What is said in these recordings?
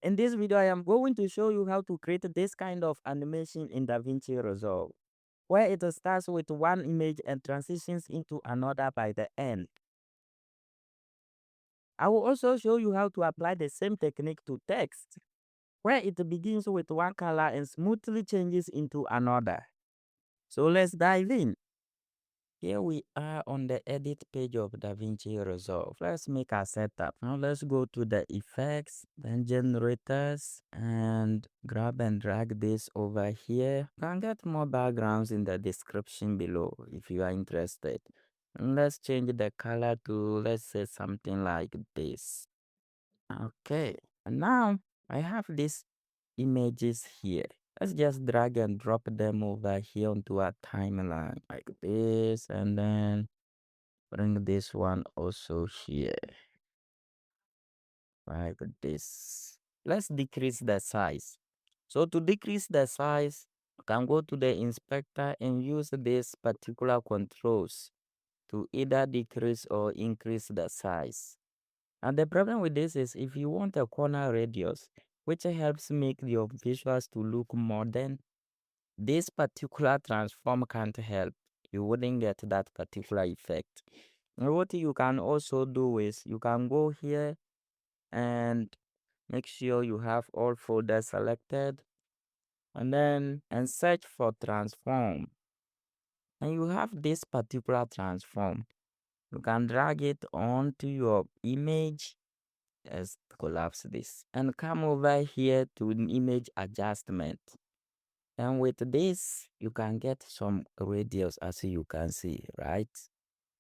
In this video, I am going to show you how to create this kind of animation in DaVinci Resolve, where it starts with one image and transitions into another by the end. I will also show you how to apply the same technique to text, where it begins with one color and smoothly changes into another. So let's dive in. Here we are on the edit page of DaVinci Resolve. Let's make a setup. Now let's go to the effects, then generators, and grab and drag this over here. You can get more backgrounds in the description below if you are interested. And let's change the color to, let's say, something like this. Okay, and now I have these images here. Let's just drag and drop them over here onto our timeline like this, and then bring this one also here like this. Let's decrease the size. So to decrease the size, you can go to the inspector and use these particular controls to either decrease or increase the size. And the problem with this is if you want a corner radius, which helps make your visuals to look modern, this particular transform can't help. You wouldn't get that particular effect. And what you can also do is you can go here and make sure you have all folders selected and search for transform. And you have this particular transform. You can drag it onto your image. Let's collapse this and come over here to image adjustment. And with this, you can get some radius as you can see, right?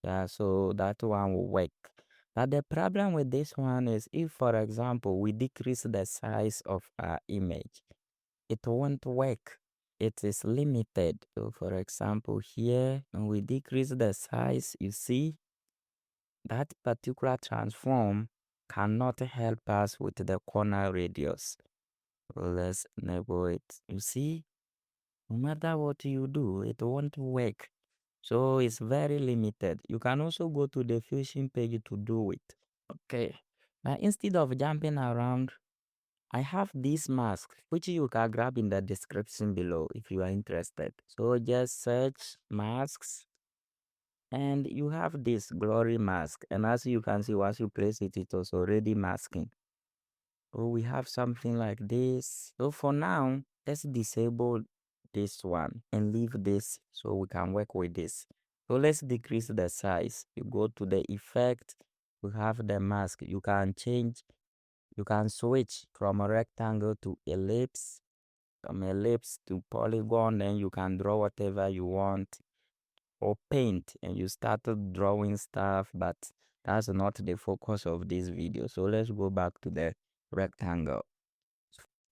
Yeah, so that one will work. But the problem with this one is if, for example, we decrease the size of our image, it won't work. It is limited. So for example, here, when we decrease the size, you see, that particular transform cannot help us with the corner radius. So let's enable it. You see, no matter what you do, it won't work. So it's very limited. You can also go to the Fusion page to do it. Okay. Now instead of jumping around, I have this mask, which you can grab in the description below if you are interested. So just search masks and you have this glory mask. And as you can see, once you place it, it was already masking. Oh, we have something like this. So for now, let's disable this one and leave this so we can work with this. So let's decrease the size. You go to the effect, we have the mask. You can change, you can switch from a rectangle to ellipse, from ellipse to polygon, then you can draw whatever you want, or paint and you started drawing stuff, but that's not the focus of this video. So let's go back to the rectangle.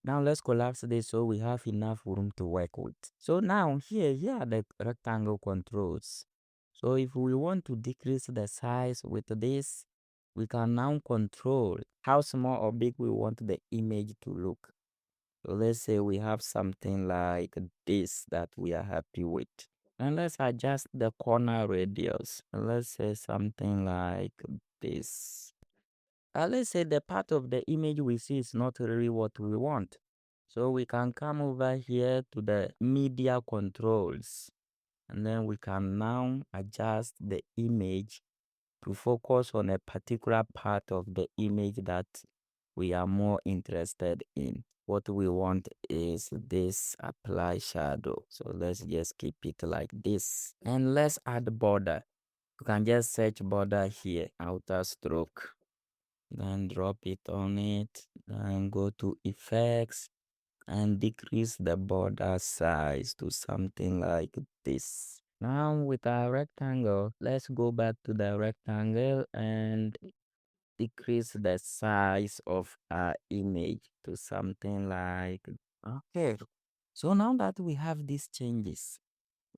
Now let's collapse this so we have enough room to work with. So now here are the rectangle controls. So if we want to decrease the size with this, we can now control how small or big we want the image to look. So let's say we have something like this that we are happy with. And let's adjust the corner radius. Let's say something like this. Let's say the part of the image we see is not really what we want. So we can come over here to the media controls. And then we can now adjust the image to focus on a particular part of the image that we are more interested in. What we want is this apply shadow. So let's just keep it like this. And let's add border. You can just search border here, outer stroke. Then drop it on it. Then go to effects and decrease the border size to something like this. Now with our rectangle, let's go back to the rectangle and decrease the size of our image to something like, okay. So now that we have these changes,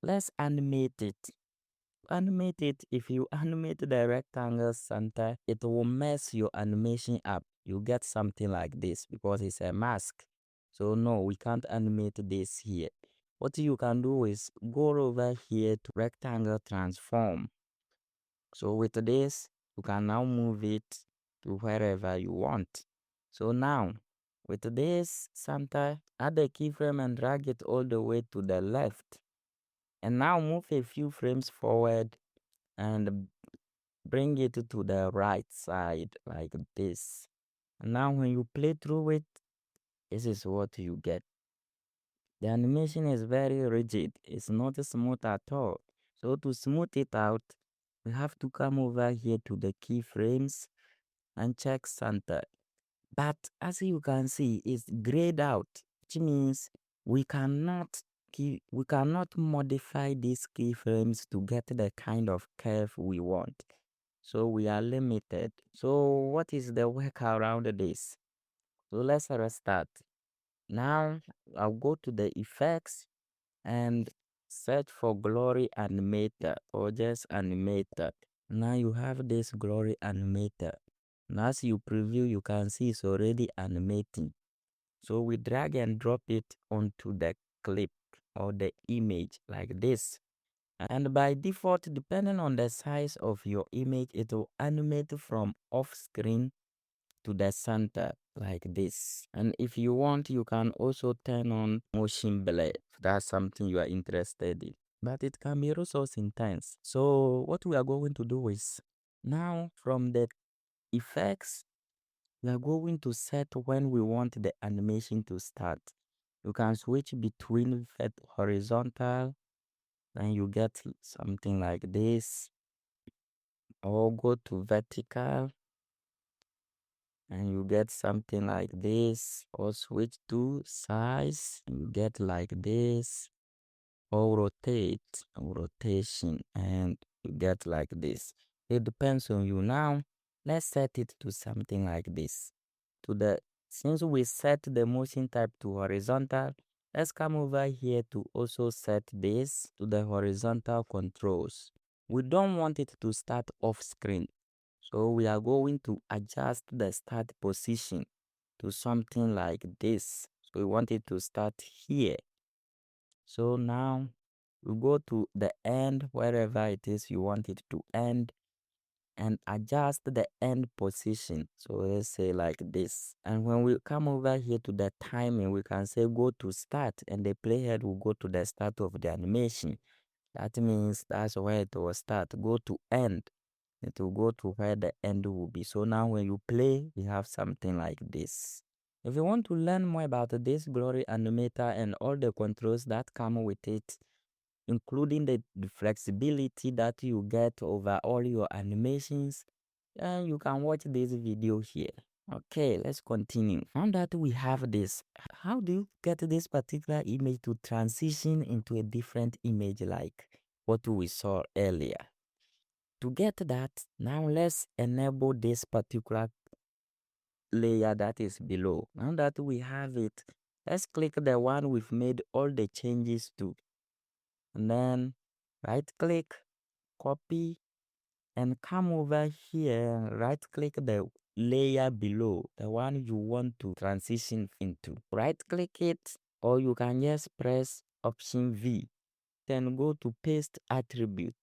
let's animate it. Animate it. If you animate the rectangle center, it will mess your animation up. You get something like this because it's a mask. So no, we can't animate this here. What you can do is go over here to rectangle transform. So with this, you can now move it to wherever you want. So now With this, Santa, add the keyframe and drag it all the way to the left. And now move a few frames forward and bring it to the right side like this. And now when you play through it, this is what you get. The animation is very rigid. It's not smooth at all. So to smooth it out, we have to come over here to the keyframes and check center. But as you can see, it's grayed out, which means we cannot modify these keyframes to get the kind of curve we want. So we are limited. So what is the workaround this? So let's restart. Now I'll go to the effects and search for glory animator or just animator. Now you have this glory animator. And as you preview, you can see it's already animating. So we drag and drop it onto the clip or the image like this. And by default, depending on the size of your image, it will animate from off screen to the center like this. And if you want, you can also turn on motion blur if that's something you are interested in. But it can be resource intense. So what we are going to do is now from the effects, we are going to set when we want the animation to start. You can switch between horizontal, then you get something like this, or go to vertical and you get something like this, or switch to size, you get like this, or rotation, and you get like this. It depends on you. Now let's set it to something like this. Since we set the motion type to horizontal, let's come over here to also set this to the horizontal controls. We don't want it to start off screen, so we are going to adjust the start position to something like this. So we want it to start here. So now we go to the end, wherever it is you want it to end, and adjust the end position. So let's say like this. And when we come over here to the timing, we can say go to start, and the playhead will go to the start of the animation. That means that's where it will start. Go to end, it will go to where the end will be. So now when you play, we have something like this. If you want to learn more about this Glory Animator and all the controls that come with it, including the flexibility that you get over all your animations, and you can watch this video here. Okay, let's continue. Now that we have this, how do you get this particular image to transition into a different image like what we saw earlier? To get that, now let's enable this particular layer that is below. Now that we have it, let's click the one we've made all the changes to, and then right click, copy, and come over here, right click the layer below, the one you want to transition into. Right click it, or you can just press Option V, then go to paste attribute.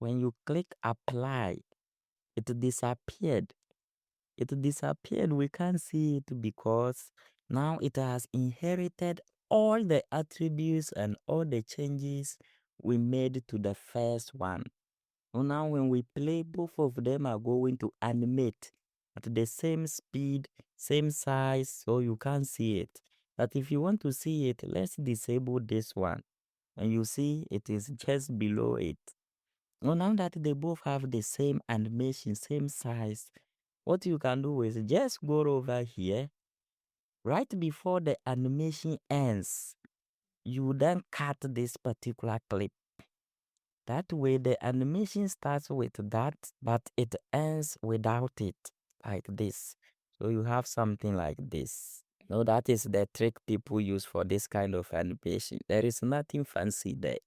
When you click apply, it disappeared. It disappeared. We can't see it because now it has inherited all the attributes and all the changes we made to the first one. So now when we play, both of them are going to animate at the same speed, same size, so you can't see it. But if you want to see it, let's disable this one. And you see it is just below it. Well, now that they both have the same animation, same size, what you can do is just go over here. Right before the animation ends, you then cut this particular clip. That way the animation starts with that, but it ends without it, like this. So you have something like this. No, that is the trick people use for this kind of animation. There is nothing fancy there.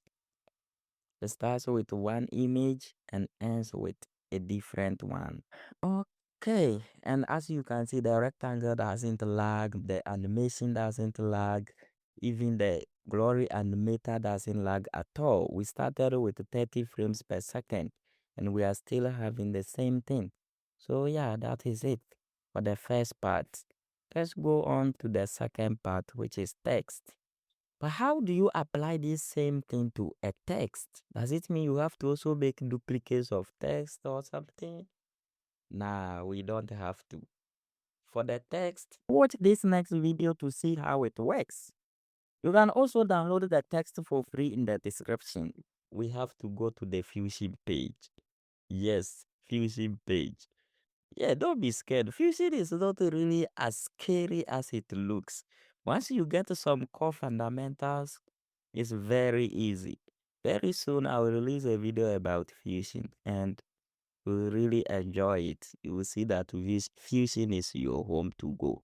It starts with one image and ends with a different one. Okay, and as you can see, the rectangle doesn't lag, the animation doesn't lag, even the glory animator doesn't lag at all. We started with 30 frames per second and we are still having the same thing. So yeah, that is it for the first part. Let's go on to the second part, which is text. But how do you apply this same thing to a text? Does it mean you have to also make duplicates of text or something? Nah, we don't have to. For the text, watch this next video to see how it works. You can also download the text for free in the description. We have to go to the Fusion page. Yes, Fusion page. Yeah, don't be scared. Fusion is not really as scary as it looks. Once you get some core fundamentals, it's very easy. Very soon, I will release a video about Fusion and you will really enjoy it. You will see that Fusion is your home to go.